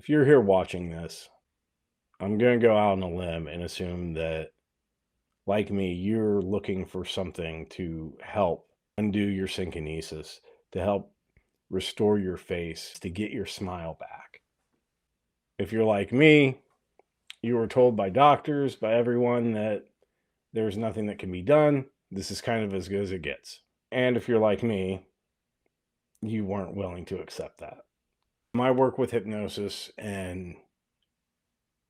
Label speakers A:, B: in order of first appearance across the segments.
A: If you're here watching this, I'm going to go out on a limb and assume that, like me, you're looking for something to help undo your synkinesis, to help restore your face, to get your smile back. If you're like me, you were told by doctors, by everyone, that there's nothing that can be done. This is kind of as good as it gets. And if you're like me, you weren't willing to accept that. My work with hypnosis and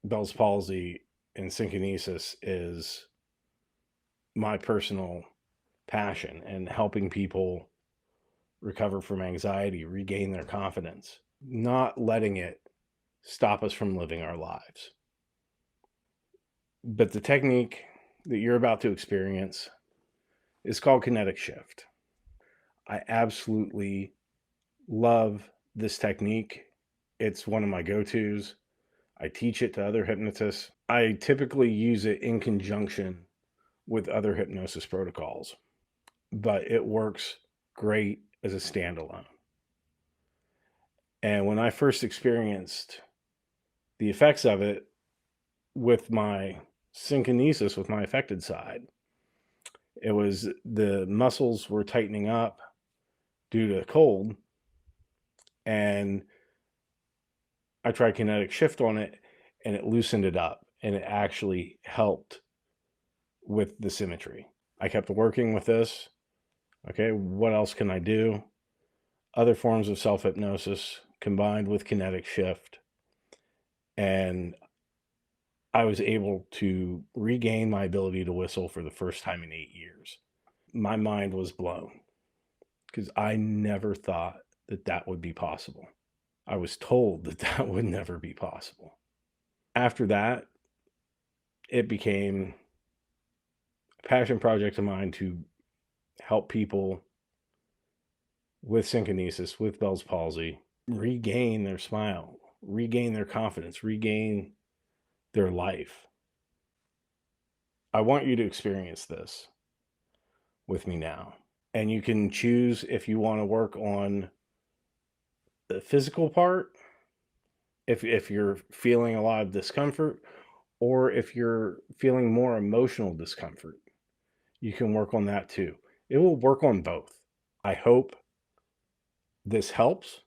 A: Bell's palsy and synkinesis is my personal passion, and helping people recover from anxiety, regain their confidence, not letting it stop us from living our lives. But the technique that you're about to experience is called Kinetic Shift. I absolutely love this technique. It's one of my go-tos. I teach it to other hypnotists. I typically use it in conjunction with other hypnosis protocols, but it works great as a standalone. And when I first experienced the effects of it with my synkinesis, with my affected side, it was the muscles were tightening up due to cold, and I tried Kinetic Shift on it, and it loosened it up, and it actually helped with the symmetry. I kept working with this. Okay, what else can I do? Other forms of self-hypnosis combined with Kinetic Shift, and I was able to regain my ability to whistle for the first time in 8 years. My mind was blown because I never thought that that would be possible. I was told that that would never be possible. After that, it became a passion project of mine to help people with synkinesis, with Bell's palsy, regain their smile, regain their confidence, regain their life. I want you to experience this with me now. And you can choose if you want to work on the physical part, if you're feeling a lot of discomfort, or if you're feeling more emotional discomfort, you can work on that too. It will work on both. I hope this helps.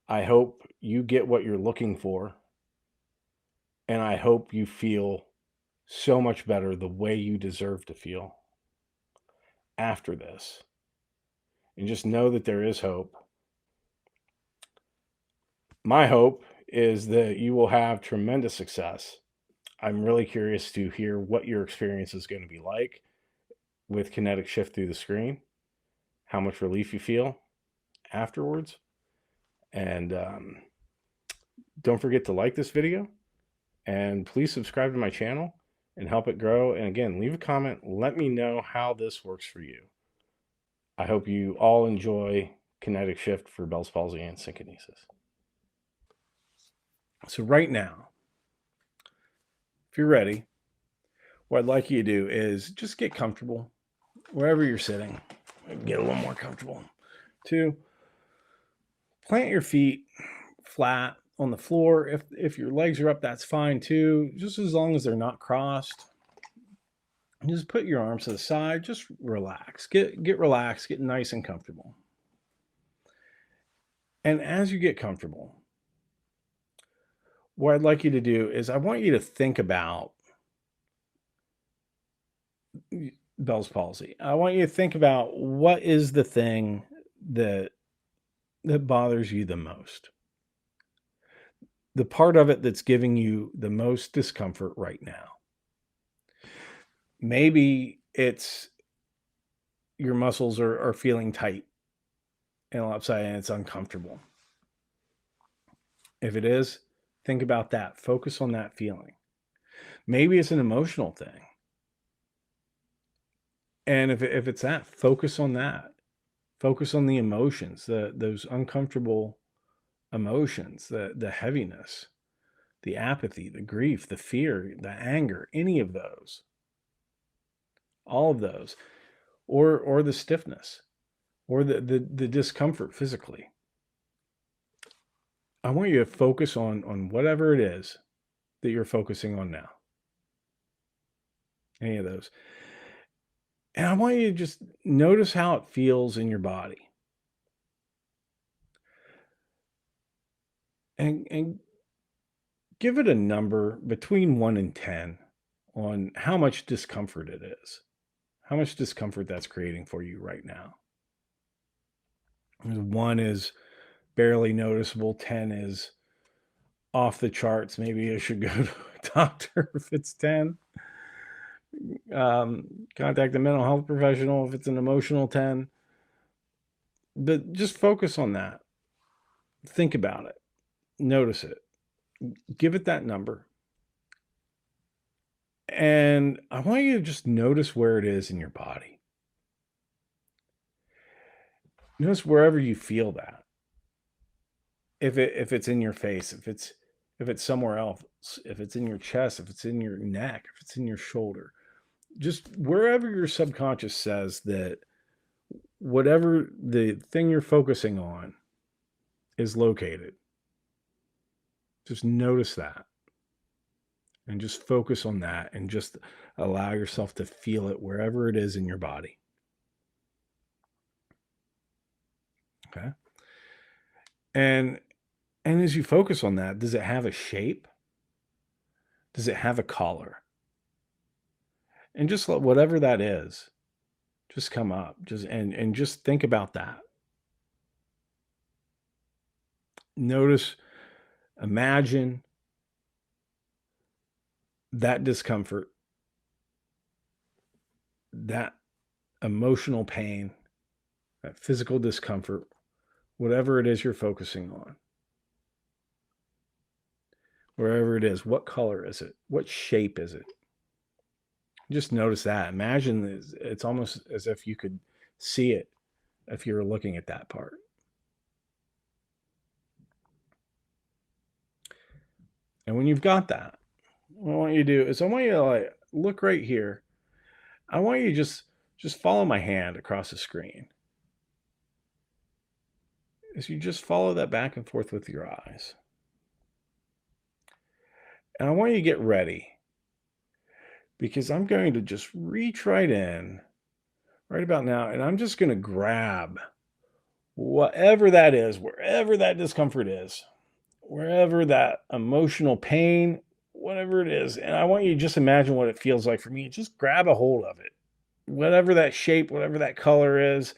A: I hope you get what you're looking for. And I hope you feel so much better the way you deserve to feel after this. And just know that there is hope. My hope is that you will have tremendous success. I'm really curious to hear what your experience is going to be like with Kinetic Shift through the screen, how much relief you feel afterwards. And don't forget to like this video, and please subscribe to my channel and help it grow. And again, leave a comment. Let me know how this works for you. I hope you all enjoy Kinetic Shift for Bell's palsy and synkinesis. So right now, if you're ready, what I'd like you to do is just get comfortable wherever you're sitting. Get a little more comfortable. 2, plant your feet flat on the floor. If your legs are up, that's fine too, just as long as they're not crossed. Just put your arms to the side. Just relax. Get relaxed. Get nice and comfortable. And as you get comfortable, what I'd like you to do is I want you to think about Bell's palsy. I want you to think about what is the thing that bothers you the most. The part of it that's giving you the most discomfort right now. Maybe it's your muscles are feeling tight and upside and it's uncomfortable. If it is, think about that. Focus on that feeling. Maybe it's an emotional thing. And if it's that, focus on that. Focus on the emotions, those uncomfortable emotions, the heaviness, the apathy, the grief, the fear, the anger, any of those. All of those. Or the stiffness, or the discomfort physically. I want you to focus on whatever it is that you're focusing on now. Any of those. And I want you to just notice how it feels in your body. And give it a number between 1 and 10 on how much discomfort it is. How much discomfort that's creating for you right now. 1 is barely noticeable, 10 is off the charts. Maybe you should go to a doctor if it's 10. Contact a mental health professional if it's an emotional 10. But just focus on that. Think about it. Notice it. Give it that number. And I want you to just notice where it is in your body. Notice wherever you feel that. If it's in your face, if it's somewhere else, if it's in your chest, if it's in your neck, if it's in your shoulder, just wherever your subconscious says that whatever the thing you're focusing on is located. Just notice that. And just focus on that and just allow yourself to feel it wherever it is in your body. Okay. And as you focus on that, does it have a shape? Does it have a color? And just let whatever that is just come up. And just think about that. Notice, imagine that discomfort, that emotional pain, that physical discomfort, whatever it is you're focusing on. Wherever it is, what color is it? What shape is it? Just notice that. Imagine it's almost as if you could see it if you were looking at that part. And when you've got that, what I want you to do is I want you to like look right here. I want you to just follow my hand across the screen. As you just follow that back and forth with your eyes. And I want you to get ready because I'm going to just reach right in right about now. And I'm just going to grab whatever that is, wherever that discomfort is, wherever that emotional pain, whatever it is. And I want you to just imagine what it feels like for me. Just grab a hold of it, whatever that shape, whatever that color is.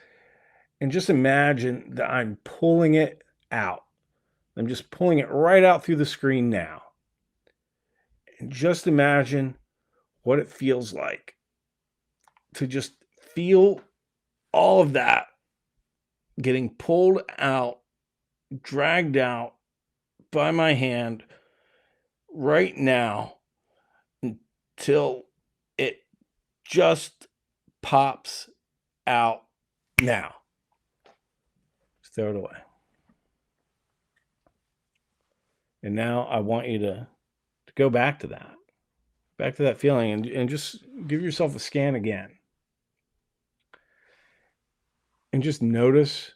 A: And just imagine that I'm pulling it out. I'm just pulling it right out through the screen now. And just imagine what it feels like to just feel all of that getting pulled out, dragged out by my hand right now until it just pops out now. Just throw it away. And now I want you to go back to that feeling and just give yourself a scan again. And just notice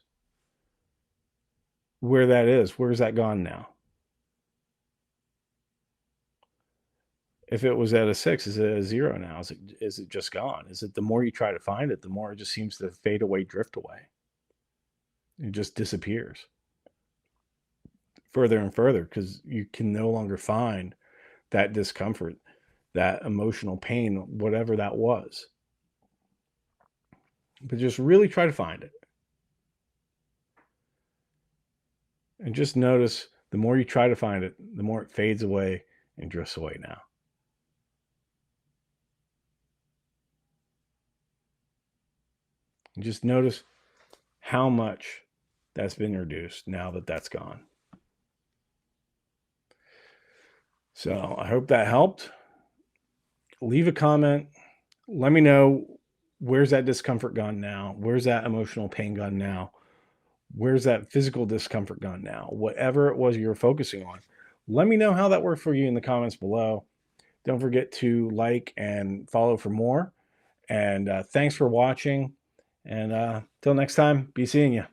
A: where that is. Where's that gone now? If it was at a 6, is it a 0 now? Is it just gone? Is it the more you try to find it, the more it just seems to fade away, drift away? It just disappears further and further because you can no longer find that discomfort, that emotional pain, whatever that was. But just really try to find it. And just notice the more you try to find it, the more it fades away and drifts away now. And just notice how much that's been reduced now that that's gone. So I hope that helped. Leave a comment. Let me know, where's that discomfort gone now? Where's that emotional pain gone now? Where's that physical discomfort gone now? Whatever it was you were focusing on. Let me know how that worked for you in the comments below. Don't forget to like and follow for more. And thanks for watching. And till next time, be seeing you.